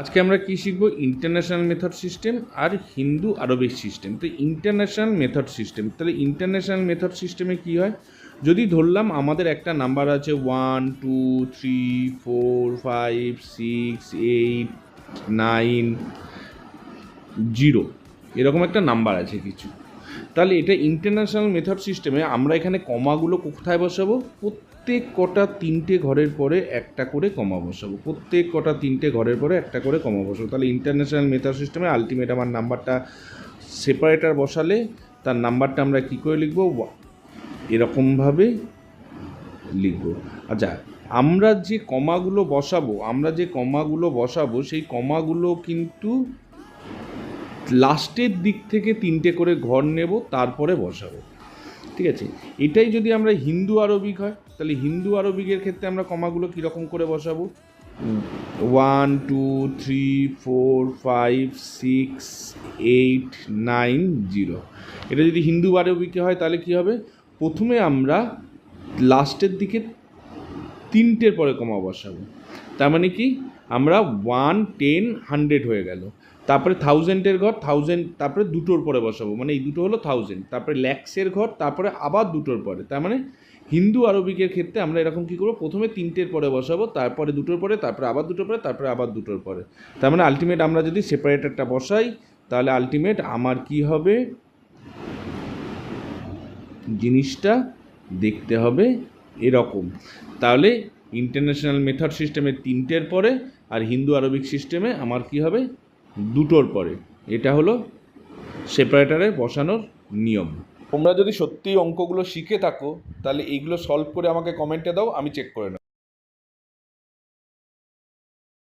আজকে আমরা কি শিখব? ইন্টারন্যাশনাল মেথড সিস্টেম আর হিন্দু আরবিক সিস্টেম। তো ইন্টারন্যাশনাল মেথড সিস্টেম, তাহলে ইন্টারন্যাশনাল মেথড সিস্টেমে কি হয়, যদি ধরলাম আমাদের একটা নাম্বার আছে 1 2 3 4 5 6 8 9 0, এরকম একটা নাম্বার আছে কিছু, তাহলে এটা ইন্টারন্যাশনাল মেথড সিস্টেমে আমরা এখানে কমাগুলো কোথায় বসাবো? প্রত্যেক কটা তিনটে ঘরের পরে একটা করে কমা বসাবো, প্রত্যেক কটা তিনটে ঘরের পরে একটা করে কমা বসাবো। তাহলে ইন্টারন্যাশনাল মেথড সিস্টেমে আলটিমেট আমার নাম্বারটা সেপারেটার বসালে তার নাম্বারটা আমরা কী করে লিখবো? এরকমভাবে লিখবো। আচ্ছা, আমরা যে কমাগুলো বসাবো সেই কমাগুলো কিন্তু লাস্টের দিক থেকে তিনটে করে ঘর নেব, তারপরে বসাবো, ঠিক আছে? এটাই যদি আমরা হিন্দু আরবিক হয়, তাহলে হিন্দু আরবিকের ক্ষেত্রে আমরা কমাগুলো কীরকম করে বসাবো? 1 2 3 4 5 6 8 9 0। এটা যদি হিন্দু আরবিকে হয় তাহলে কী হবে? প্রথমে আমরা লাস্টের দিকে তিনটের পরে কমা বসাবো, তার মানে কি আমরা 1 10 100 হয়ে গেল, তারপরে থাউজেন্ডের ঘর 1000, তারপরে দুটোর পরে বসাবো, মানে এই দুটো হলো 1000, তারপরে ল্যাক্সের ঘর, তারপরে আবার দুটোর পরে। তার মানে হিন্দু আরবিকের ক্ষেত্রে আমরা এরকম কী করবো? প্রথমে তিনটের পরে বসাবো, তারপরে দুটোর পরে, তারপরে আবার দুটোর পরে, তারপরে আবার দুটোর পরে। তার মানে আলটিমেট আমরা যদি সেপারেটারটা বসাই তাহলে আলটিমেট আমার কি হবে? জিনিসটা দেখতে হবে এরকম। তাহলে ইন্টারন্যাশনাল মেথড সিস্টেমে তিনটের পরে আর হিন্দু আরবিক সিস্টেমে আমার কি হবে? দুটোর পরে। এটা হলো সেপারেটারে বসানোর নিয়ম। তোমরা যদি সত্যিই অঙ্কগুলো শিখে থাকো তাহলে এইগুলো সলভ করে আমাকে কমেন্টে দাও, আমি চেক করে নেব।